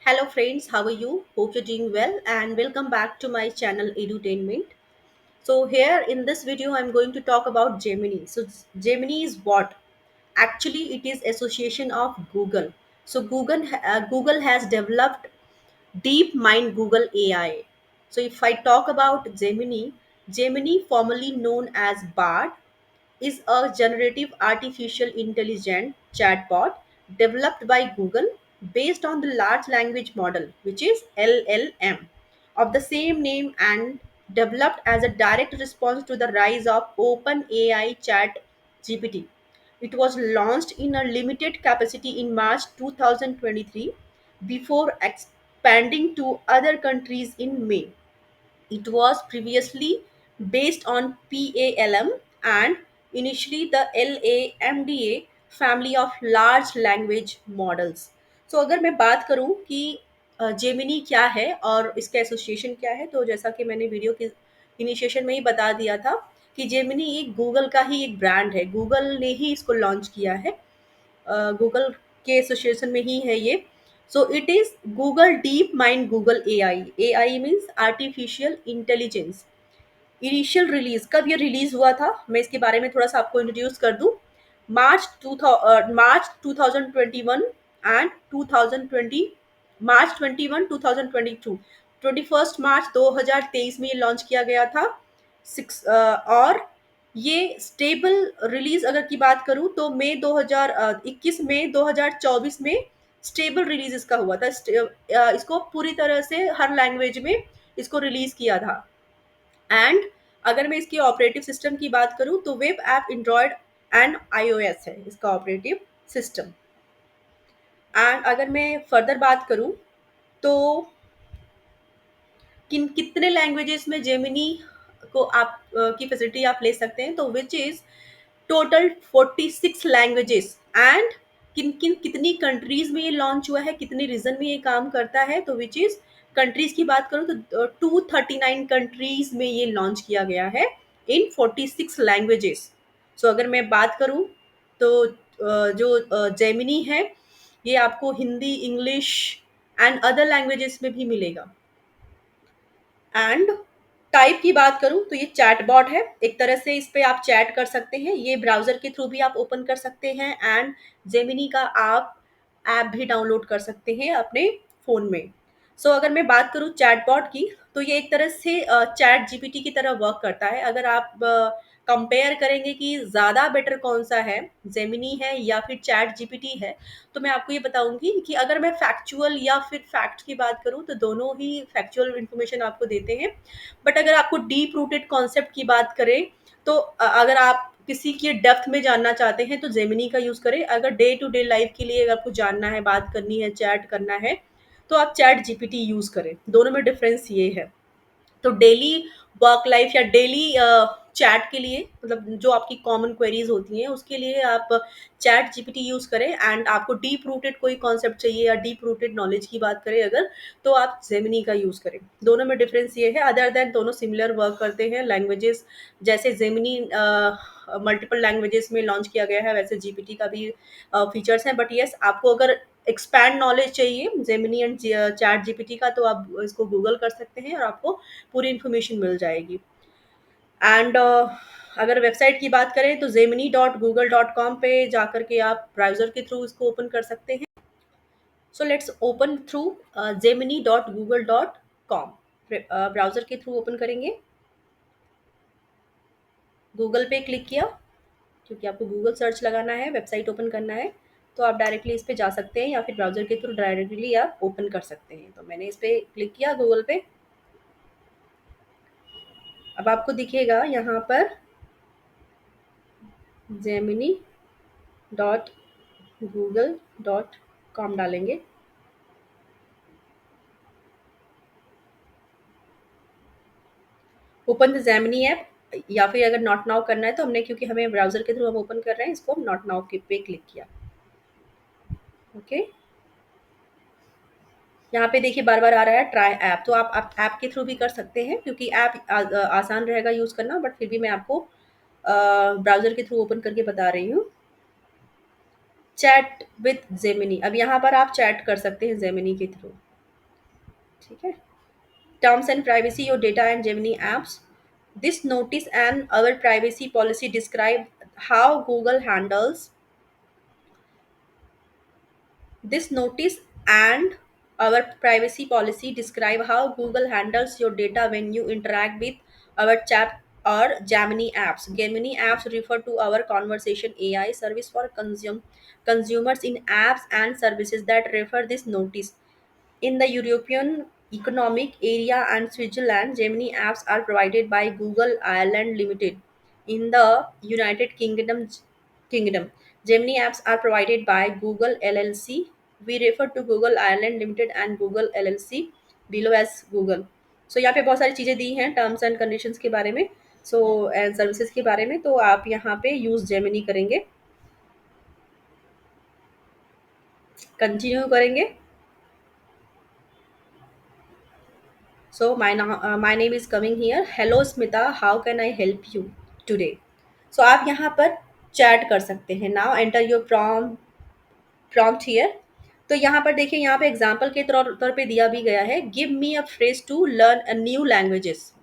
Hello friends, how are you? Hope you're doing well and welcome back to my channel Edutainment. So here in this video I'm going to talk about Gemini. So Gemini is what? Actually it is association of Google. So Google has developed DeepMind Google AI. So if I talk about Gemini, Gemini formerly known as Bard is a generative artificial intelligence chatbot developed by Google based on the large language model, which is LLM, of the same name and developed as a direct response to the rise of OpenAI Chat GPT. It was launched in a limited capacity in March 2023 before expanding to other countries in May. It was previously based on PALM and initially the LAMDA family of large language models. So अगर मैं बात करूं कि Gemini क्या है और इसका association क्या है, तो जैसा कि मैंने वीडियो के इनिशिएशन में ही बता दिया था कि जेमिनी एक गूगल का ही एक ब्रांड है। गूगल ने ही इसको लॉन्च किया है। गूगल के एसोसिएशन में ही है ये। So it is Google deep mind Google A I means artificial intelligence. Initial release कब ये रिलीज हुआ था, मैं इसके बारे में थोड़ा सा आपको इंट्रोड्यूस कर दूं। मार्च 2021 एंड 2020, मार्च 21 2022, 21 मार्च 2023 में ये लॉन्च किया गया था। और ये स्टेबल रिलीज अगर की बात करूं तो मई 2021 में 2024 में स्टेबल रिलीज इसका हुआ था। इसको पूरी तरह से हर लैंग्वेज में इसको रिलीज किया था। एंड अगर मैं इसकी ऑपरेटिव सिस्टम की बात करूं तो web app Android and iOS है इसका ऑपरेटिव सिस्टम। एंड अगर मैं फर्दर बात करूं तो कितने लैंग्वेजेस में जेमिनी को आप की फैसिलिटी आप ले सकते हैं, तो which is total 46 languages. And किन किन कितनी कंट्रीज में ये लॉन्च हुआ है, कितने रीजन में ये काम करता है, तो विच इज कंट्रीज की बात करूँ तो 239 कंट्रीज में ये लॉन्च किया गया है इन 46 लैंग्वेजेस। सो अगर मैं बात करूँ तो जो जेमिनी है ये आपको Hindi, English and other languages में भी मिलेगा। एंड टाइप की बात करूं तो ये चैटबॉट है, एक तरह से इस पे आप चैट कर सकते हैं। ये ब्राउजर के थ्रू भी आप ओपन कर सकते हैं एंड जेमिनी का आप ऐप भी डाउनलोड कर सकते हैं अपने फ़ोन में। सो अगर मैं बात करूं चैटबॉट की, तो ये एक तरह से चैट जीपीटी की तरह वर्क करता है। अगर आप कंपेयर करेंगे कि ज़्यादा बेटर कौन सा है, जेमिनी है या फिर चैट जीपीटी है, तो मैं आपको ये बताऊंगी कि अगर मैं फैक्चुअल या फिर फैक्ट की बात करूं तो दोनों ही फैक्चुअल इन्फॉर्मेशन आपको देते हैं। बट अगर आपको डीप रूटेड कॉन्सेप्ट की बात करें तो अगर आप किसी की डेप्थ में जानना चाहते हैं तो जेमिनी का यूज़ करें। अगर डे टू डे लाइफ के लिए अगर आपको जानना है, बात करनी है, चैट करना है, तो आप चैट जीपीटी यूज़ करें। दोनों में डिफरेंस ये है। तो डेली वर्क लाइफ या डेली चैट के लिए, मतलब जो आपकी कॉमन क्वेरीज होती हैं उसके लिए आप चैट जीपीटी यूज़ करें। एंड आपको डीप रूटेड कोई कॉन्सेप्ट चाहिए या डीप रूटेड नॉलेज की बात करें अगर, तो आप जेमिनी का यूज़ करें। दोनों में डिफरेंस ये है, अदर देन दोनों सिमिलर वर्क करते हैं। लैंग्वेजेस जैसे जेमिनी मल्टीपल लैंग्वेजेस में लॉन्च किया गया है, वैसे जीपीटी का भी फीचर्स हैं। बट येस, आपको अगर एक्सपैंड नॉलेज चाहिए जेमिनी एंड चैट जीपीटी का, तो आप इसको गूगल कर सकते हैं और आपको पूरी इन्फॉर्मेशन मिल जाएगी। एंड अगर वेबसाइट की बात करें तो gemini.google.com पे जाकर के आप ब्राउज़र के थ्रू इसको ओपन कर सकते हैं। So let's open through gemini.google.com। Browser के थ्रू ओपन करेंगे, गूगल पे क्लिक किया, क्योंकि आपको गूगल सर्च लगाना है, वेबसाइट ओपन करना है, तो आप डायरेक्टली इस पे जा सकते हैं या फिर ब्राउज़र के थ्रू डायरेक्टली आप ओपन कर सकते हैं। तो मैंने इस पे क्लिक किया गूगल पे। अब आपको दिखेगा यहाँ पर gemini.google.com डालेंगे। ओपन द जेमिनी ऐप, या फिर अगर नॉट नाउ करना है तो हमने, क्योंकि हमें ब्राउज़र के थ्रू हम ओपन कर रहे हैं, इसको हम नॉट नाउ के पे क्लिक किया। ओके, यहाँ पे देखिए बार बार आ रहा है ट्राई ऐप, तो आप ऐप के थ्रू भी कर सकते हैं क्योंकि ऐप आसान रहेगा यूज़ करना। बट फिर भी मैं आपको ब्राउज़र के थ्रू ओपन करके बता रही हूँ। चैट विथ जेमिनी, अब यहाँ पर आप चैट कर सकते हैं जेमिनी के थ्रू। ठीक है। Terms and privacy, your data and Gemini apps. This notice and our privacy policy describe how Google handles This notice and our privacy policy describe how Google handles your data when you interact with our chat or Gemini apps. Gemini apps refer to our conversation AI service for consumers in apps and services that refer this notice. In the European Economic Area and Switzerland, Gemini apps are provided by Google Ireland Limited. In the United Kingdom, Gemini apps are provided by Google LLC. We refer to Google Ireland Limited and Google LLC below as Google. So यहाँ पे बहुत सारी चीज़ें दी हैं terms and conditions के बारे में, so and services के बारे में, तो आप यहाँ पे यूज़ जेमिनी करेंगे, कंटिन्यू करेंगे. So my name is coming here. Hello Smita, how can I help you today? So आप यहाँ पर चैट कर सकते हैं. Now enter your prompt here. तो यहाँ पर देखिए, यहाँ पे एग्जाम्पल के तौर पे दिया भी गया है. Give me a phrase to learn a new languages.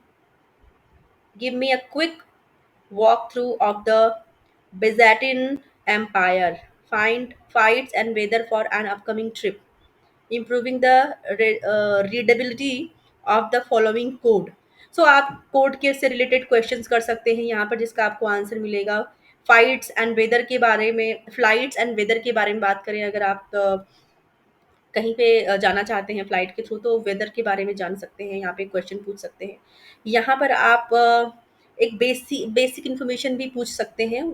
Give me a quick walk through of the Byzantine Empire. Find fights and weather for an upcoming trip. Improving the readability of the following code. So आप code के से related questions कर सकते हैं यहाँ पर, जिसका आपको आंसर मिलेगा. फ्लाइट्स एंड वेदर के बारे में बात करें, अगर आप कहीं पे जाना चाहते हैं फ्लाइट के थ्रू, तो वेदर के बारे में जान सकते हैं, यहाँ पे क्वेश्चन पूछ सकते हैं. यहाँ पर आप एक बेसिक इन्फॉर्मेशन भी पूछ सकते हैं.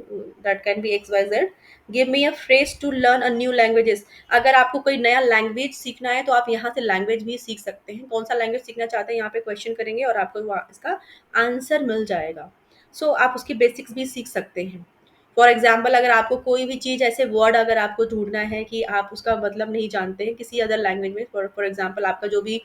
That can be x y z. Give me a phrase to learn a new languages. अगर आपको कोई नया लैंग्वेज सीखना है तो आप यहाँ से लैंग्वेज भी सीख सकते हैं. कौन सा लैंग्वेज सीखना चाहते हैं, यहाँ पे क्वेश्चन करेंगे और आपको इसका आंसर मिल जाएगा. सो आप उसकी बेसिक्स भी सीख सकते हैं. फॉर एग्जाम्पल, अगर आपको कोई भी चीज़, ऐसे वर्ड अगर आपको ढूंढना है कि आप उसका मतलब नहीं जानते हैं किसी अदर लैंग्वेज में, फॉर एग्जाम्पल आपका जो भी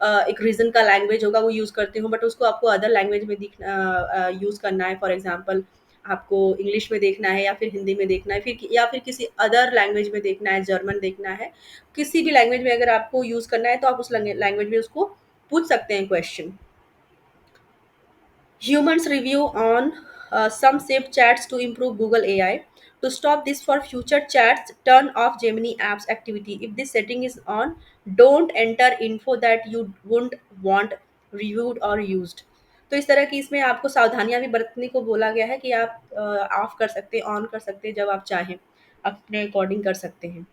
एक रीजन का लैंग्वेज होगा वो यूज़ करते हो, बट उसको आपको अदर लैंग्वेज में दिखना यूज़ करना है. फॉर एग्जाम्पल आपको इंग्लिश में देखना है, या फिर हिंदी में देखना है, या फिर किसी अदर लैंग्वेज में देखना है, जर्मन देखना है, किसी भी लैंग्वेज में अगर आपको यूज़ करना है तो आप उस लैंग्वेज में उसको पूछ सकते हैं question. Humans review on some saved chats to improve Google AI. To stop this for future chats, turn off Gemini app's activity. If this setting is on, don't enter info that you wouldn't want reviewed or used. तो इस तरह की इसमें आपको सावधानियां भी बरतने को बोला गया है कि आप ऑफ कर सकते हैं, ऑन कर सकते हैं, जब आप चाहें अपने अकॉर्डिंग कर सकते हैं.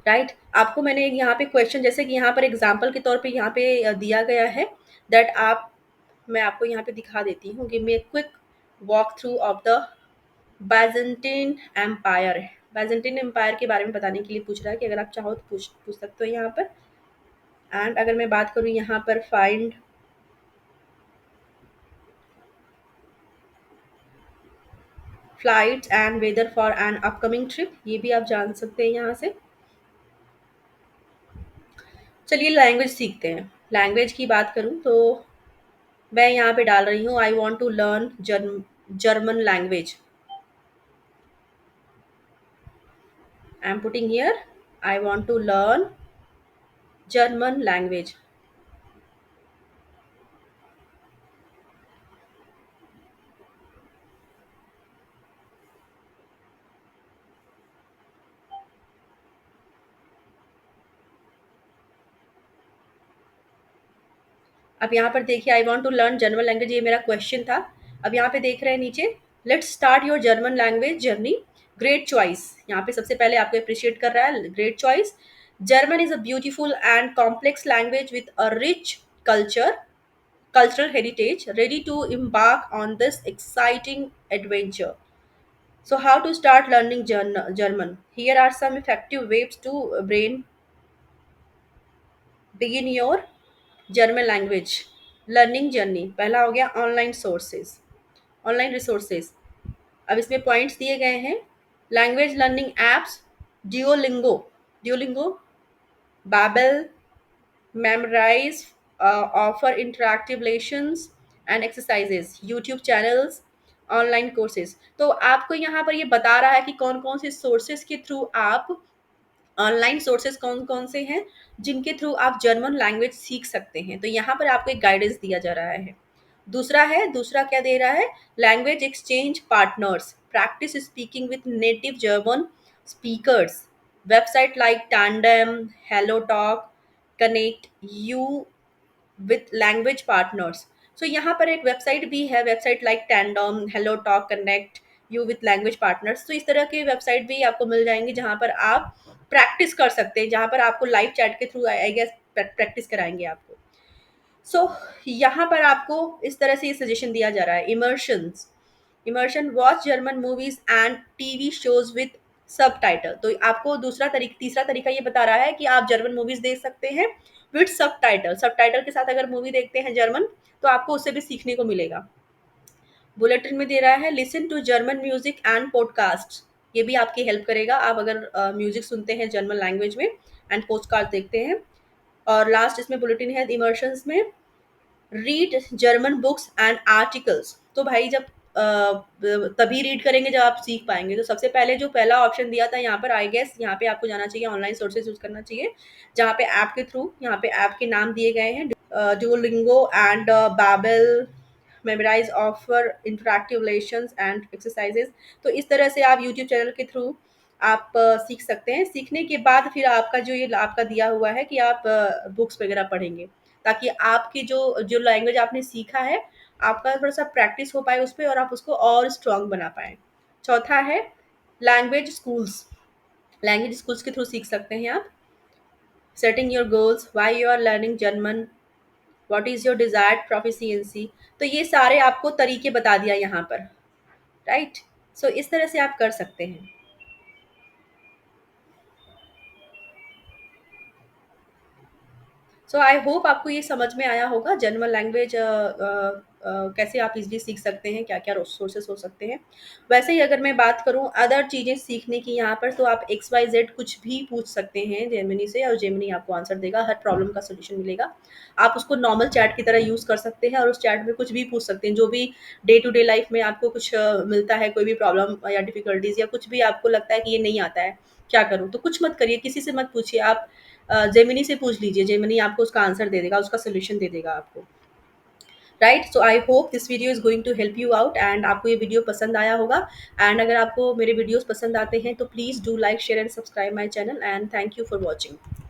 राइट. आपको मैंने यहाँ पे क्वेश्चन, जैसे कि यहाँ पर एग्जाम्पल के तौर पे यहाँ पे दिया गया है दैट आप मैं आपको यहाँ पे दिखा देती हूँ. Give me a quick walk through of the Byzantine empire. Byzantine empire के बारे में बताने के लिए पूछ रहा है कि अगर आप चाहो तो पूछ पूछ सकते हो यहाँ पर. एंड अगर मैं बात करूँ यहाँ पर find flights and weather for an upcoming trip, ये भी आप जान सकते हैं यहाँ से. चलिए लैंग्वेज सीखते हैं. लैंग्वेज की बात करूँ तो मैं यहाँ पे डाल रही हूँ, I want to learn German language. I am putting here, I want to learn German language. अब यहाँ पर देखिए, I want to learn German language, ये मेरा क्वेश्चन था. अब यहाँ पे देख रहे हैं नीचे, let's start your German language journey. Great choice. यहाँ पे सबसे पहले आपको अप्रिशिएट कर रहा है, great choice. German is a beautiful and complex language with a rich cultural heritage, ready to embark on this exciting adventure. So, how to start learning German? Here are some effective ways to begin your German language learning journey. पहला हो गया online sources, online resources. अब इसमें points दिए गए हैं. Language learning apps, Duolingo, Duolingo, Babbel, memorize, offer interactive lessons and exercises, YouTube channels, online courses. तो आपको यहाँ पर ये बता रहा है कि कौन कौन से सोर्सेज के थ्रू आप ऑनलाइन सोर्सेज कौन कौन से हैं जिनके थ्रू आप जर्मन लैंग्वेज सीख सकते हैं, तो यहाँ पर आपको एक गाइडेंस दिया जा रहा है। दूसरा क्या दे रहा है, language exchange partners, practice speaking with native German speakers, website like Tandem, HelloTalk connect you with language partners. So यहाँ पर एक वेबसाइट भी है, website like Tandem, HelloTalk connect you with language partners. तो इस तरह के website भी आपको मिल जाएंगे जहाँ पर आप प्रैक्टिस कर सकते हैं, जहाँ पर आपको लाइव चैट के थ्रू आई गेस प्रैक्टिस कराएंगे आपको। सो यहाँ पर आपको इस तरह से ये सजेशन दिया जा रहा है, immersions, immersion watch German movies and TV shows with subtitle. तो आपको तीसरा तरीका ये बता रहा है कि आप जर्मन मूवीज देख सकते हैं विद सब टाइटल के साथ अगर मूवी देखते हैं जर्मन, तो आपको उससे भी सीखने को मिलेगा। बुलेटिन में दे रहा है listen to German music and podcast, ये भी आपकी हेल्प करेगा आप अगर म्यूजिक सुनते हैं जर्मन लैंग्वेज में एंड पॉडकास्ट देखते हैं। और लास्ट इसमें बुलेटिन है इमर्शंस में, read German books and articles. तो भाई जब तभी रीड करेंगे जब आप सीख पाएंगे। तो सबसे पहले जो पहला ऑप्शन दिया था यहाँ पर, आई गेस यहाँ पे आपको जाना चाहिए, ऑनलाइन सोर्सेज यूज करना चाहिए, जहाँ पे ऐप के थ्रू, यहाँ पे ऐप के नाम दिए गए हैं, Duolingo and Babbel, memorize offer interactive lessons and exercises. तो इस तरह से आप यूट्यूब चैनल के थ्रू आप सीख सकते हैं। सीखने के बाद फिर आपका जो ये आपका दिया हुआ है कि आप बुक्स वगैरह पढ़ेंगे, ताकि आपकी जो जो लैंग्वेज आपने सीखा है, आपका थोड़ा सा प्रैक्टिस हो पाए उस पे और आप उसको और स्ट्रांग बना पाएँ। चौथा है लैंग्वेज स्कूल्स, लैंग्वेज स्कूल्स के थ्रू सीख सकते हैं आप। Setting your goals, why you are learning German, what is your desired proficiency. तो ये सारे आपको तरीके बता दिया यहाँ पर, राइट? सो इस तरह से आप कर सकते हैं। सो आई होप आपको ये समझ में आया होगा जर्मन लैंग्वेज कैसे आप इजीली सीख सकते हैं, क्या क्या सोर्सेस हो सकते हैं। वैसे ही अगर मैं बात करूं अदर चीज़ें सीखने की यहाँ पर, तो आप एक्स वाई जेड कुछ भी पूछ सकते हैं जेमिनी से, और जेमिनी आपको आंसर देगा, हर प्रॉब्लम का सोल्यूशन मिलेगा। आप उसको नॉर्मल चैट की तरह यूज़ कर सकते हैं और उस चैट में कुछ भी पूछ सकते हैं, जो भी डे टू डे लाइफ में आपको कुछ मिलता है, कोई भी प्रॉब्लम या डिफिकल्टीज या कुछ भी आपको लगता है कि ये नहीं आता है, क्या करूँ, तो कुछ मत करिए, किसी से मत पूछिए, आप जेमिनी से पूछ लीजिए, जेमिनी आपको उसका आंसर दे देगा, उसका सोल्यूशन दे देगा आपको, right? So I hope this video is going to help you out and आपको ये वीडियो पसंद आया होगा। एंड अगर आपको मेरे वीडियोस पसंद आते हैं तो please do like share and subscribe my channel, and thank you for watching.